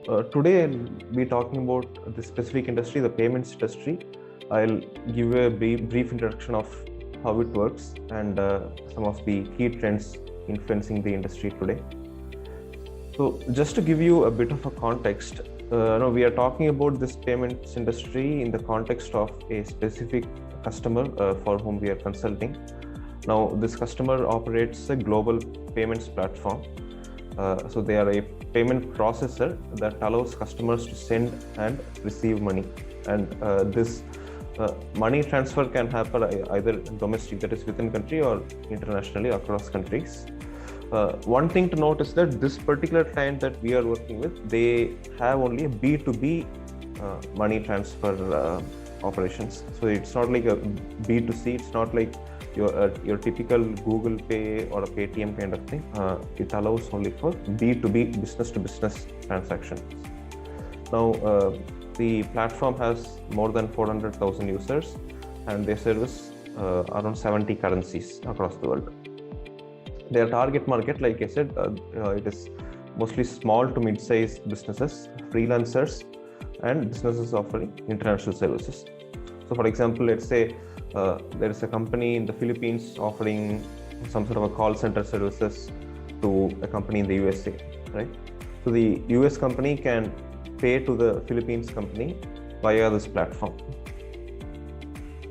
Today I'll be talking about the specific industry, the payments industry. I'll give you a brief introduction of how it works and some of the key trends influencing the industry today. So just to give you a bit of a context, we are talking about this payments industry in the context of a specific customer for whom we are consulting. Now, this customer operates a global payments platform. So they are a payment processor that allows customers to send and receive money. And this money transfer can happen either domestic, that is within country, or internationally across countries. One thing to note is that this particular client that we are working with, they have only a B2B money transfer operations. So it's not like a B2C, it's not like your typical Google Pay or a Paytm kind of thing. It allows only for B2B, business to business transactions. Now, the platform has more than 400,000 users and they service around 70 currencies across the world. Their target market, like I said, it is mostly small to mid-sized businesses, freelancers, and businesses offering international services. So, for example, let's say there is a company in the Philippines offering some sort of a call center services to a company in the USA, right? So the US company can pay to the Philippines company via this platform.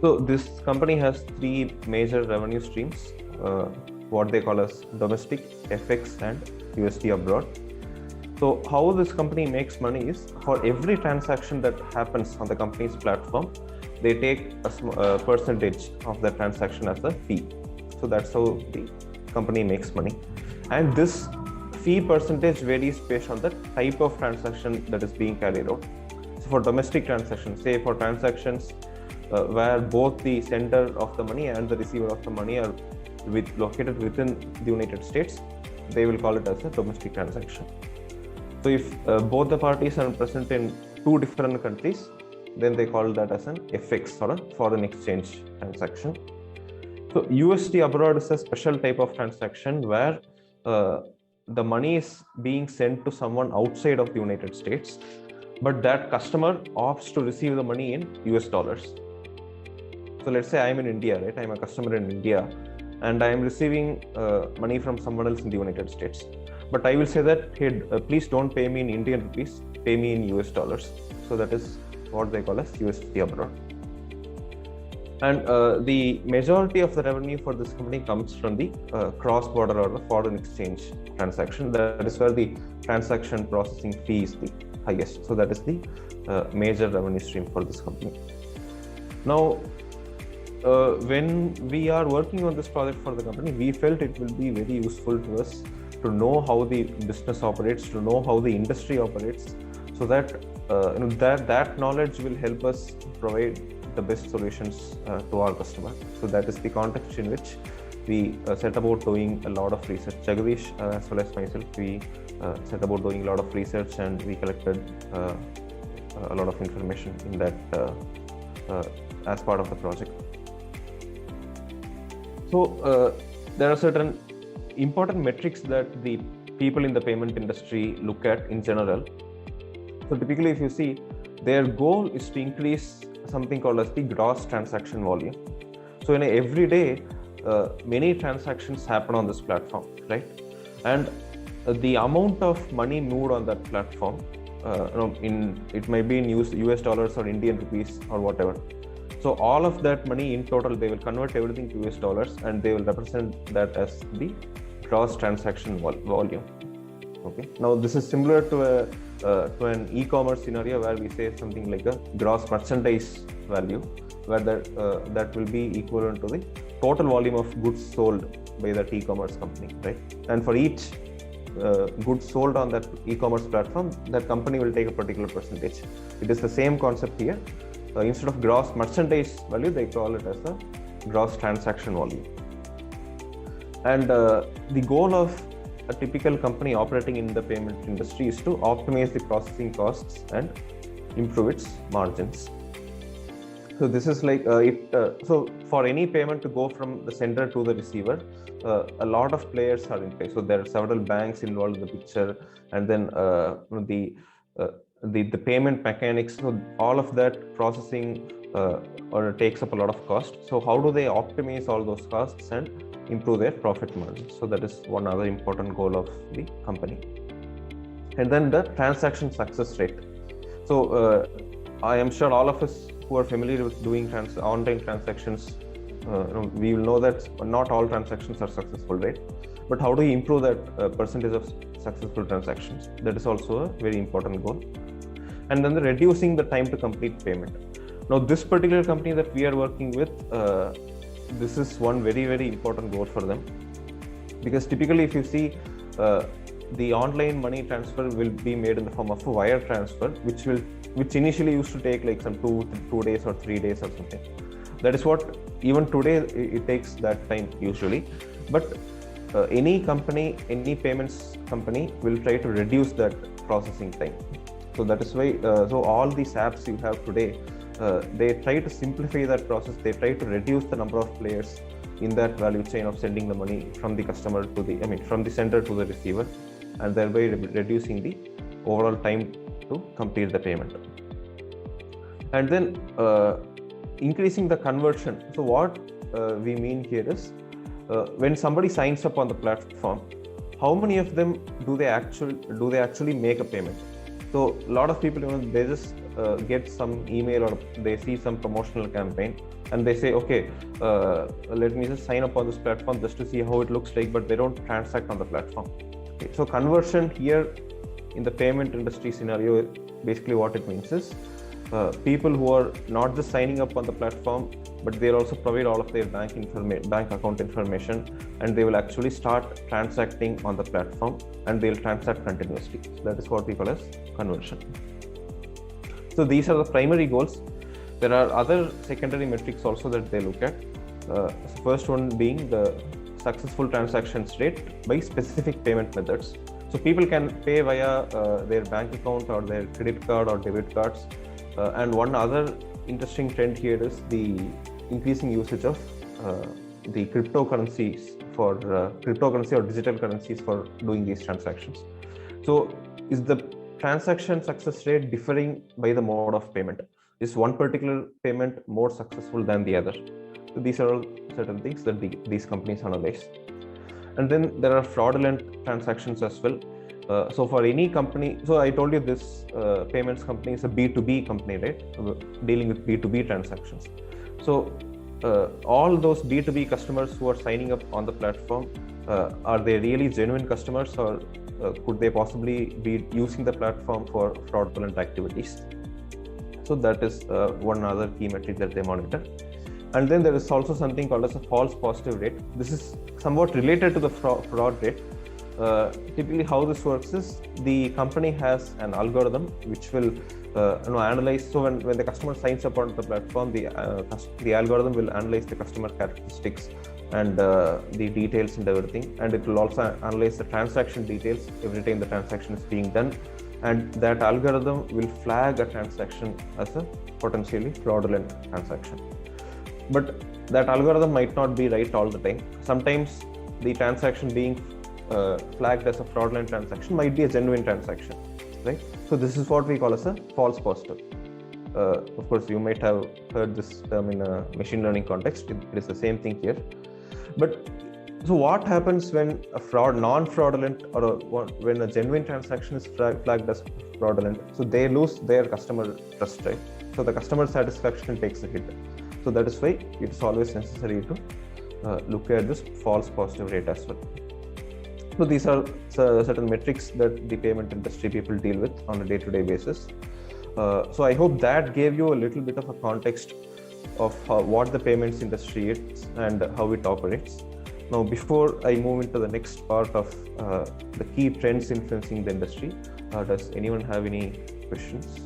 So this company has three major revenue streams, what they call as domestic, FX, and USD abroad. So how this company makes money is, for every transaction that happens on the company's platform, they take a percentage of the transaction as a fee. So that's how the company makes money. And this fee percentage varies based on the type of transaction that is being carried out. So for domestic transactions, say for transactions where both the sender of the money and the receiver of the money are located within the United States, they will call it as a domestic transaction. So if both the parties are present in two different countries, then they call that as an FX, or a foreign exchange transaction. So USD abroad is a special type of transaction where the money is being sent to someone outside of the United States, but that customer opts to receive the money in US dollars. So let's say I'm in India, right? I'm a customer in India and I'm receiving money from someone else in the United States. But I will say that, hey, please don't pay me in Indian rupees, pay me in US dollars. So that is what they call as USD abroad. And the majority of the revenue for this company comes from the cross-border or the foreign exchange transaction. That is where the transaction processing fee is the highest. So that is the major revenue stream for this company. Now, when we are working on this project for the company, we felt it will be very useful to us to know how the business operates, to know how the industry operates, so that that knowledge will help us provide the best solutions to our customer. So that is the context in which we set about doing a lot of research. Jagadish as well as myself, we set about doing a lot of research and we collected a lot of information in that as part of the project. So there are certain important metrics that the people in the payment industry look at in general. So typically, if you see, their goal is to increase something called as the gross transaction volume. So in every day, many transactions happen on this platform, right? And the amount of money moved on that platform, it might be in US dollars or Indian rupees or whatever. So all of that money in total, they will convert everything to US dollars and they will represent that as the gross transaction volume. Okay. Now this is similar to an e-commerce scenario where we say something like a gross merchandise value, where that will be equivalent to the total volume of goods sold by that e-commerce company, right? And for each goods sold on that e-commerce platform, that company will take a particular percentage. It is the same concept here. Instead of gross merchandise value, they call it as a gross transaction volume. And the goal of a typical company operating in the payment industry is to optimize the processing costs and improve its margins. So this is like so for any payment to go from the sender to the receiver, a lot of players are in play. So there are several banks involved in the picture, and then the the payment mechanics. So all of that processing or takes up a lot of cost. So how do they optimize all those costs and improve their profit margins? So that is one other important goal of the company. And then the transaction success rate. So I am sure all of us who are familiar with doing online transactions, we will know that not all transactions are successful, right? But how do you improve that percentage of successful transactions? That is also a very important goal. And then reducing the time to complete payment. Now, this particular company that we are working with, this is one very, very important goal for them. Because typically, if you see, the online money transfer will be made in the form of a wire transfer, which initially used to take like some 2 days or 3 days or something. That is what even today it takes that time usually. But any company, any payments company will try to reduce that processing time. So that is why, so all these apps you have today, they try to simplify that process. They try to reduce the number of players in that value chain of sending the money from the customer to from the sender to the receiver, and thereby reducing the overall time to complete the payment. And then increasing the conversion. So what we mean here is, when somebody signs up on the platform, how many of them do they actually make a payment? So a lot of people, they just get some email or they see some promotional campaign and they say, okay, let me just sign up on this platform just to see how it looks like, but they don't transact on the platform. Okay. So conversion here in the payment industry scenario, basically what it means is, people who are not just signing up on the platform, but they'll also provide all of their bank account information, and they will actually start transacting on the platform, and they'll transact continuously. So that is what we call as conversion. So these are the primary goals. There are other secondary metrics also that they look at. So first one being the successful transactions rate by specific payment methods. So people can pay via their bank account or their credit card or debit cards. And one other interesting trend here is the increasing usage of the cryptocurrencies or digital currencies for doing these transactions. So is the transaction success rate differing by the mode of payment? Is one particular payment more successful than the other? So these are all certain things that these companies analyze. And then there are fraudulent transactions as well. So for any company, so I told you this payments company is a B2B company, right? Dealing with B2B transactions. So all those B2B customers who are signing up on the platform, are they really genuine customers, or could they possibly be using the platform for fraudulent activities? So that is one other key metric that they monitor. And then there is also something called as a false positive rate. This is somewhat related to the fraud rate. Typically how this works is, the company has an algorithm which will analyze. So when the customer signs up on the platform, the algorithm will analyze the customer characteristics and the details and everything, and it will also analyze the transaction details every time the transaction is being done, and that algorithm will flag a transaction as a potentially fraudulent transaction. But that algorithm might not be right all the time. Sometimes the transaction being flagged as a fraudulent transaction might be a genuine transaction, right? So this is what we call as a false positive. Of course, you might have heard this term in a machine learning context. It is the same thing here. But so what happens when a non-fraudulent or when a genuine transaction is flagged as fraudulent? So they lose their customer trust, right? So the customer satisfaction takes a hit. So that is why it is always necessary to look at this false positive rate as well. So these are certain metrics that the payment industry people deal with on a day-to-day basis. So I hope that gave you a little bit of a context of what the payments industry is and how it operates. Now, before I move into the next part of the key trends influencing the industry, does anyone have any questions?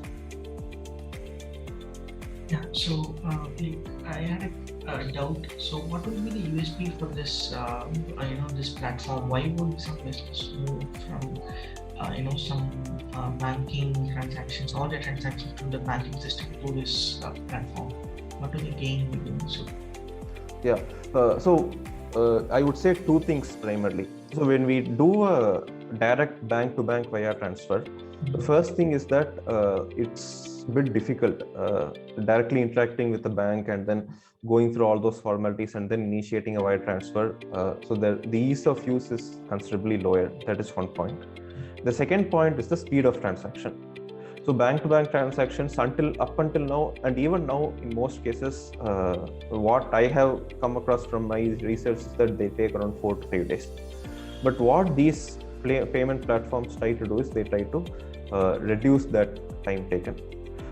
Yeah, so I had a doubt. So what would be the USP for this, this platform? Why would some business move from, some banking transactions, all the transactions from the banking system to this platform? What do they gain with doing so? Yeah, so I would say 2 things primarily. So when we do a direct bank-to-bank wire transfer, The first thing is that it's a bit difficult directly interacting with the bank and then going through all those formalities and then initiating a wire transfer. So the ease of use is considerably lower. That is one point. The second point is the speed of transaction. So bank-to-bank transactions up until now, and even now in most cases, what I have come across from my research is that they take around 4 to 5 days. But what these payment platforms try to do is they try to reduce that time taken.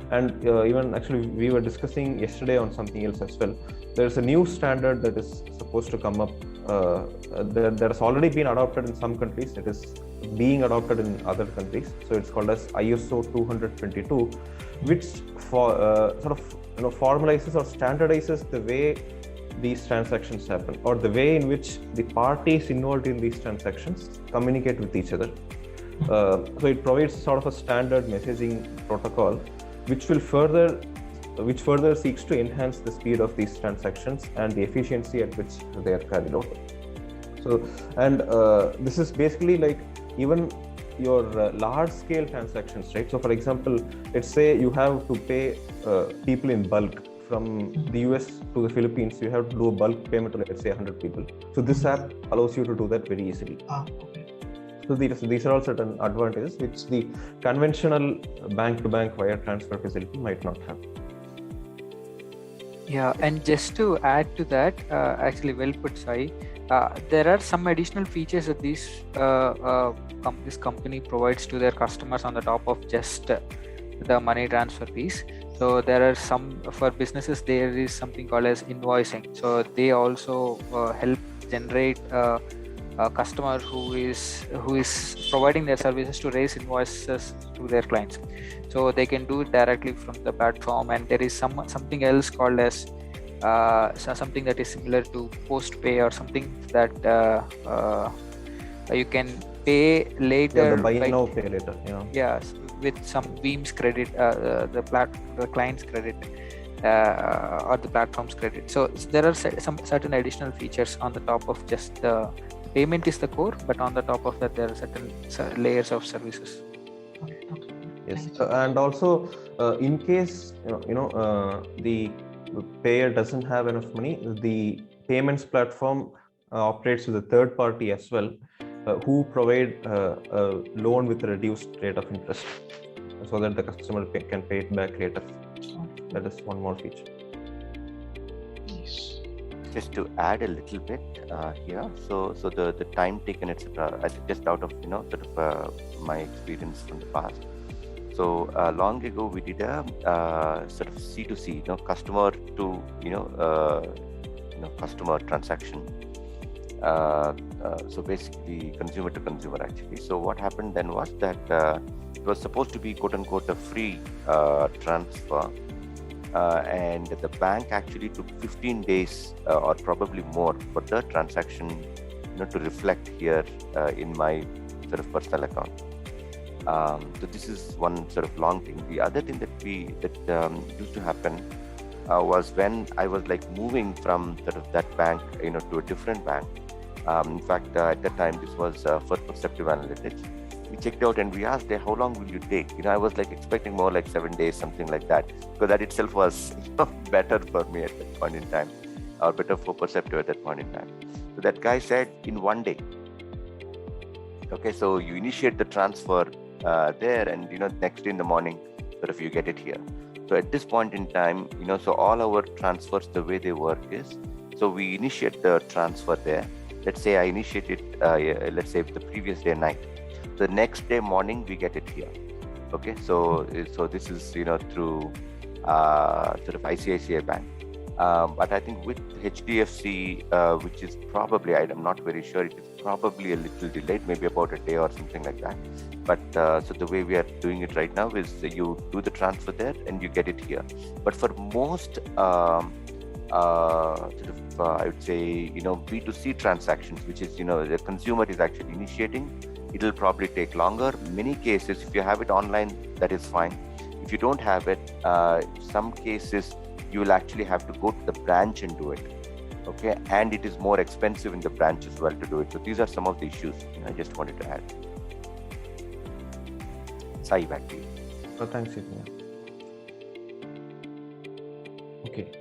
And even actually we were discussing yesterday on something else as well. There's a new standard that is supposed to come up that has already been adopted in some countries. It is being adopted in other countries. So it's called as ISO 20022, which formalizes or standardizes the way these transactions happen, or the way in which the parties involved in these transactions communicate with each other. So it provides sort of a standard messaging protocol, which further seeks to enhance the speed of these transactions and the efficiency at which they are carried out. So, and this is basically like even your large-scale transactions, right? So, for example, let's say you have to pay people in bulk from the US to the Philippines. You have to do a bulk payment to, let's say, 100 people. So, this app allows you to do that very easily. Okay. So these are all certain advantages which the conventional bank-to-bank wire transfer facility might not have. Yeah, and just to add to that, actually well put, Sai. There are some additional features that this company provides to their customers on the top of just the money transfer piece. So there are some, for businesses, there is something called as invoicing. So they also help generate a customer who is providing their services to raise invoices to their clients. So they can do it directly from the platform. And there is something else called as something that is similar to post pay, or something that you can pay later. Yeah, the buy now, pay later. Yeah. Yes, with some Veeam's credit, the client's credit, or the platform's credit. So there are some certain additional features on the top of just the payment is the core, but on the top of that there are certain layers of services. Okay. Yes, and also in case the payer doesn't have enough money, the payments platform operates with a third party as well, who provide a loan with a reduced rate of interest, so that the customer can pay it back later. That is one more feature. Nice. Just to add a little bit here, so the time taken, etc. I think just out of my experience from the past. So long ago we did a sort of C2C, customer to customer transaction. So basically consumer to consumer actually. So what happened then was that it was supposed to be quote unquote a free transfer. And the bank actually took 15 days or probably more for the transaction to reflect here in my sort of personal account. So this is one sort of long thing. The other thing that used to happen was when I was like moving from sort of that bank to a different bank. In fact, at that time this was for Perceptive Analytics. We checked out and we asked, how long will you take? I was like expecting more like 7 days, something like that, because that itself was better for me at that point in time, or better for Perceptive at that point in time. So that guy said in 1 day. Okay, so you initiate the transfer there, and next day in the morning, sort of you get it here. So at this point in time, so all our transfers, the way they work is, so we initiate the transfer there. Let's say I initiate it, let's say the previous day night. The next day morning we get it here. Okay, so this is through sort of ICICI Bank, but I think with HDFC, which is probably, I'm not very sure, it is probably a little delayed, maybe about a day or something like that. But so the way we are doing it right now is you do the transfer there and you get it here. But for most I would say B2C transactions, which is the consumer is actually initiating, it will probably take longer. Many cases, if you have it online, that is fine. If you don't have it, some cases you will actually have to go to the branch and do it. Okay, and it is more expensive in the branch as well to do it. So these are some of the issues I just wanted to add. Sai, back to you. Thanks, Chaitanya. Okay,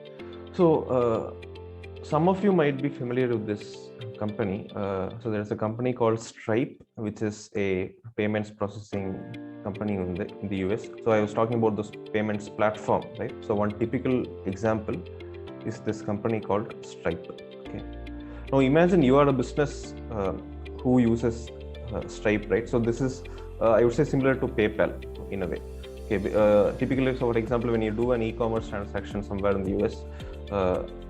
so some of you might be familiar with this company. So there's a company called Stripe, which is a payments processing company in the US. So I was talking about this payments platform, right? So one typical example is this company called Stripe. Okay. Now imagine you are a business who uses Stripe, right? So this is, I would say, similar to PayPal in a way. Okay. Typically, so for example, when you do an e-commerce transaction somewhere in the US,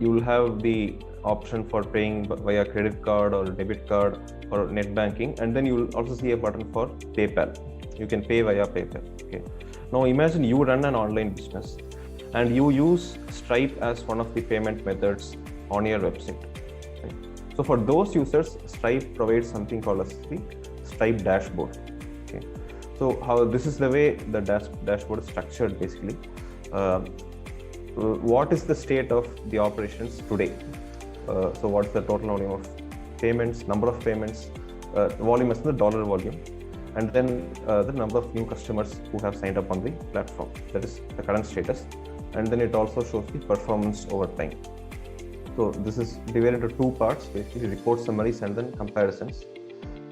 you will have the option for paying via credit card or debit card or net banking, and then you will also see a button for PayPal. You can pay via PayPal. Okay. Now imagine you run an online business and you use Stripe as one of the payment methods on your website. Okay. So for those users, Stripe provides something called as the Stripe dashboard. Okay. So how this is the way the dashboard is structured basically. What is the state of the operations today? So what's the total volume of payments, number of payments, volume as the dollar volume, and then the number of new customers who have signed up on the platform. That is the current status. And then it also shows the performance over time. So this is divided into two parts, basically report summaries and then comparisons.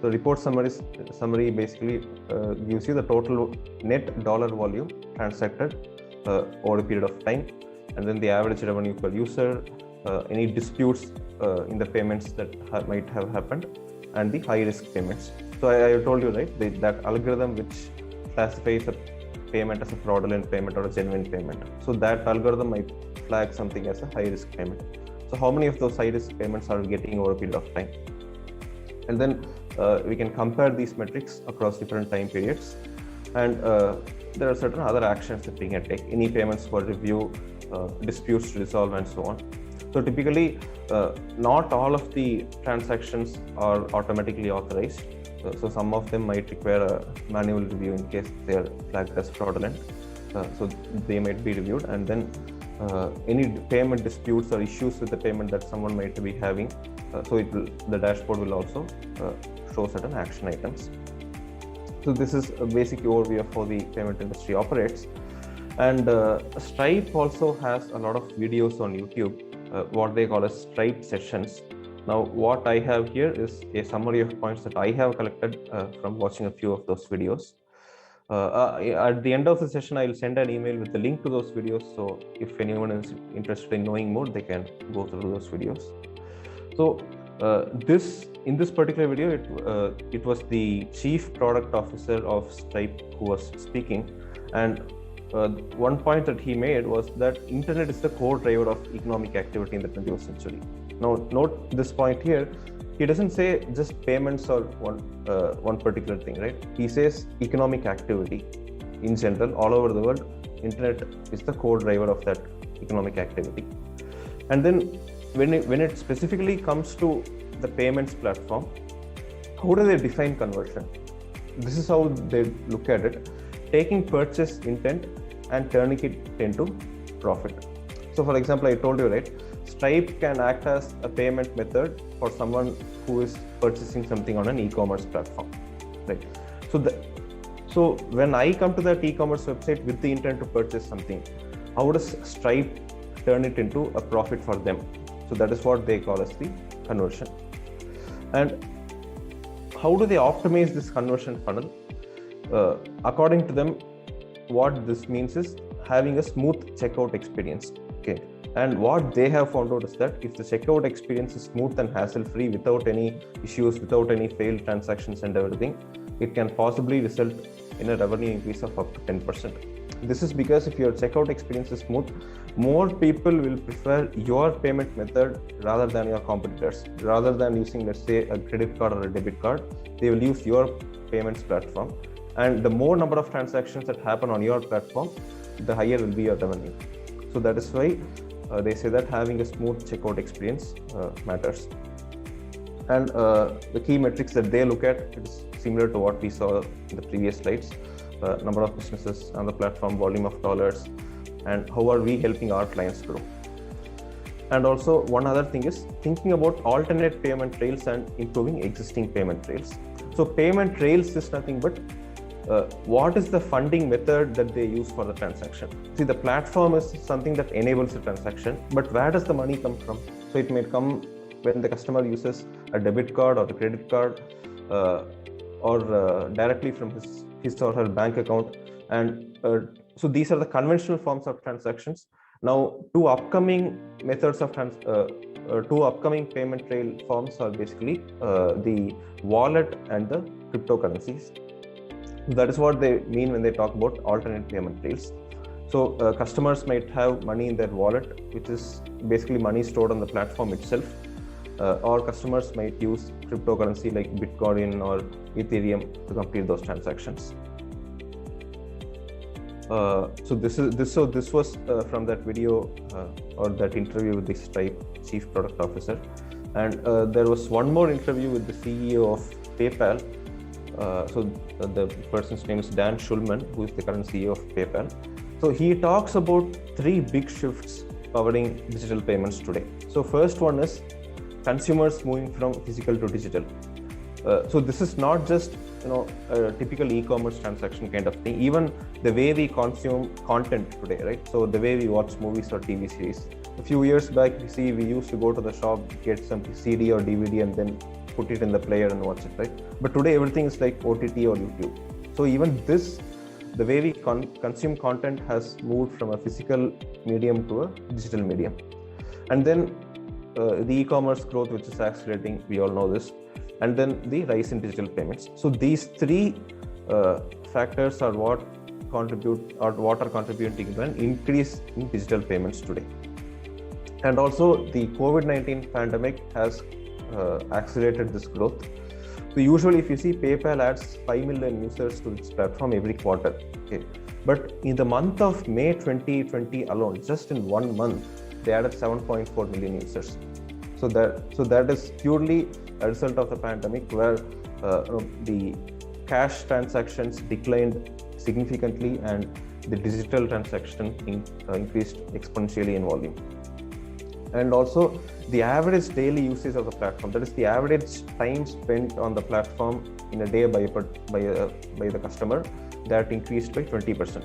So report summary basically gives you the total net dollar volume transacted over a period of time, and then the average revenue per user, any disputes in the payments that might have happened, and the high risk payments. So I told you, right, that algorithm which classifies a payment as a fraudulent payment or a genuine payment. So that algorithm might flag something as a high risk payment. So how many of those high risk payments are getting over a period of time? And then we can compare these metrics across different time periods. And there are certain other actions that we can take, any payments for review, disputes to resolve, and so on. So typically, not all of the transactions are automatically authorized. So some of them might require a manual review in case they are flagged as fraudulent. So they might be reviewed, and then any payment disputes or issues with the payment that someone might be having, the dashboard will also show certain action items. So this is a basic overview of how the payment industry operates. And Stripe also has a lot of videos on YouTube, what they call as Stripe sessions. Now, what I have here is a summary of points that I have collected from watching a few of those videos. At the end of the session, I will send an email with the link to those videos. So if anyone is interested in knowing more, they can go through those videos. So in this particular video, it was the chief product officer of Stripe who was speaking. And one point that he made was that internet is the core driver of economic activity in the 21st century. Now, note this point here. He doesn't say just payments or one particular thing, right? He says economic activity in general, all over the world. Internet is the core driver of that economic activity. And then when it specifically comes to the payments platform, how do they define conversion? This is how they look at it: taking purchase intent and turning it into profit. So for example, I told you, right, Stripe can act as a payment method for someone who is purchasing something on an e-commerce platform, right? So when I come to that e-commerce website with the intent to purchase something, how does Stripe turn it into a profit for them? So that is what they call as the conversion. And how do they optimize this conversion funnel? According to them, what this means is having a smooth checkout experience. Okay. And what they have found out is that if the checkout experience is smooth and hassle-free, without any issues, without any failed transactions and everything, it can possibly result in a revenue increase of up to 10%. This is because if your checkout experience is smooth, more people will prefer your payment method rather than your competitors. Rather than using, let's say, a credit card or a debit card, they will use your payments platform. And the more number of transactions that happen on your platform, the higher will be your revenue. So that is why they say that having a smooth checkout experience matters. And the key metrics that they look at is similar to what we saw in the previous slides: number of businesses on the platform, volume of dollars, and how are we helping our clients grow. And also one other thing is thinking about alternate payment rails and improving existing payment rails. So payment rails is nothing but what is the funding method that they use for the transaction. See, the platform is something that enables the transaction, but where does the money come from? So it may come when the customer uses a debit card or the credit card, or directly from his or her bank account. And so these are the conventional forms of transactions. Now, two upcoming methods of two upcoming payment rail forms are basically the wallet and the cryptocurrencies. That is what they mean when they talk about alternate payment rails. So customers might have money in their wallet, which is basically money stored on the platform itself, or customers might use cryptocurrency like Bitcoin or Ethereum to complete those transactions. So this was from that video or that interview with the Stripe Chief Product Officer, and there was one more interview with the CEO of PayPal. So the person's name is Dan Schulman, who is the current CEO of PayPal. So he talks about three big shifts powering digital payments today. So first one is consumers moving from physical to digital. So this is not just a typical e-commerce transaction kind of thing. Even the way we consume content today, right? So the way we watch movies or TV series. A few years back, we used to go to the shop, get some CD or DVD, and then put it in the player and watch it, right? But today everything is like OTT or YouTube. So even this, the way we consume content has moved from a physical medium to a digital medium. And then the e-commerce growth, which is accelerating, we all know this. And then the rise in digital payments. So these three factors are what are contributing to an increase in digital payments today. And also the COVID-19 pandemic has accelerated this growth. So usually if you see, PayPal adds 5 million users to its platform every quarter. Okay. But in the month of May 2020 alone, just in 1 month, they added 7.4 million users. So that is purely a result of the pandemic, where the cash transactions declined significantly and the digital transaction increased exponentially in volume. And also the average daily usage of the platform, that is the average time spent on the platform in a day by the customer, that increased by 20%.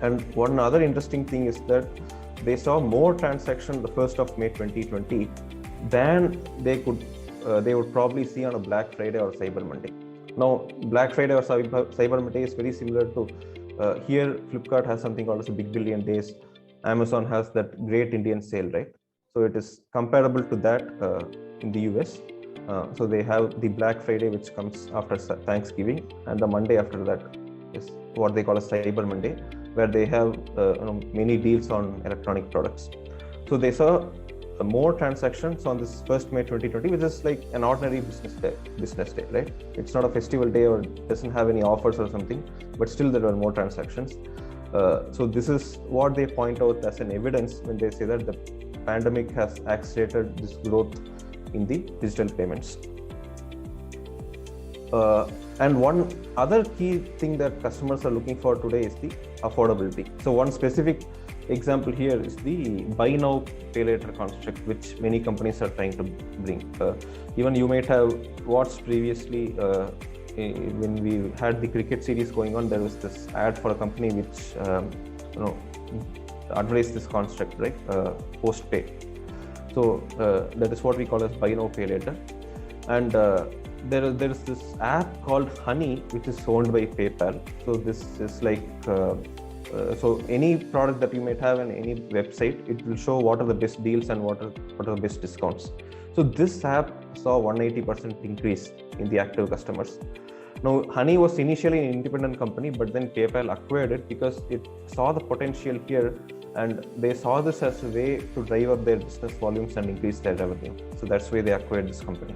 And one other interesting thing is that they saw more transactions the 1st of May 2020 than they would probably see on a Black Friday or Cyber Monday. Now, Black Friday or Cyber Monday is very similar to here. Flipkart has something called as a Big Billion Days. Amazon has that Great Indian Sale, right? So it is comparable to that in the US. So they have the Black Friday, which comes after Thanksgiving, and the Monday after that is what they call a Cyber Monday, where they have many deals on electronic products. So they saw more transactions on this 1st May 2020, which is like an ordinary business day, right? It's not a festival day or doesn't have any offers or something, but still there were more transactions. So this is what they point out as an evidence when they say that the pandemic has accelerated this growth in the digital payments. And one other key thing that customers are looking for today is the affordability. So one specific example here is the buy now, pay later construct, which many companies are trying to bring. Even you might have watched previously when we had the cricket series going on, there was this ad for a company which advertised this construct, right? Postpay. So that is what we call as buy now, pay later. And there is this app called Honey, which is owned by PayPal. So this is like so any product that you might have on any website, it will show what are the best deals and what are the best discounts. So this app saw 180% increase in the active customers. Now, Honey was initially an independent company, but then PayPal acquired it because it saw the potential here, and they saw this as a way to drive up their business volumes and increase their revenue. So that's why they acquired this company.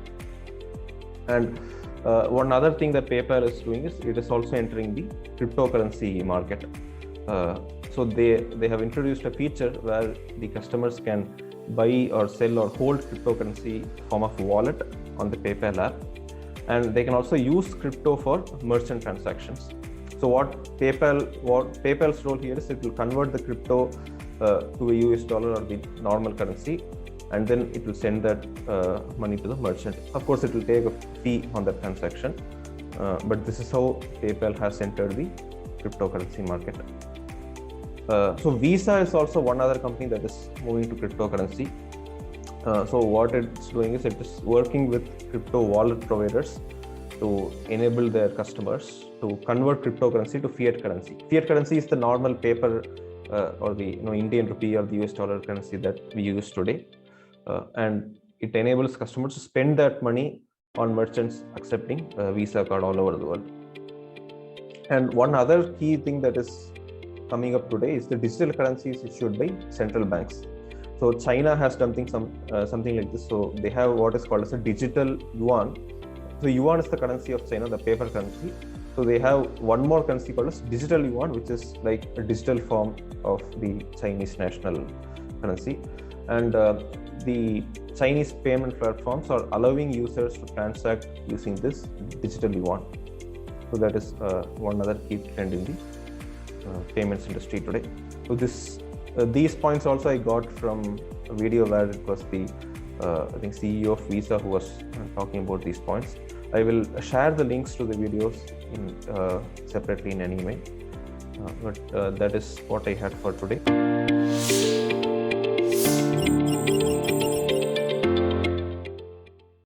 And one other thing that PayPal is doing is it is also entering the cryptocurrency market. So they have introduced a feature where the customers can buy or sell or hold cryptocurrency form of wallet on the PayPal app, and they can also use crypto for merchant transactions. So what PayPal's role here is it will convert the crypto to a US dollar or the normal currency, and then it will send that money to the merchant. Of course, it will take a fee on that transaction. but this is how PayPal has entered the cryptocurrency market. So Visa is also one other company that is moving to cryptocurrency. So what it's doing is it is working with crypto wallet providers to enable their customers to convert cryptocurrency to fiat currency. Fiat currency is the normal paper or the Indian rupee or the US dollar currency that we use today, and it enables customers to spend that money on merchants accepting Visa card all over the world. And one other key thing that is coming up today is the digital currencies issued by central banks. So China has done something like this. So they have what is called as a digital yuan. So yuan is the currency of China, the paper currency. So they have one more currency called as digital yuan, which is like a digital form of the Chinese national currency. And the Chinese payment platforms are allowing users to transact using this digital yuan. So that is one other key trend in the payments industry today. So these points also I got from a video where it was the I think CEO of Visa who was talking about these points. I will share the links to the videos separately in an email. But that is what I had for today.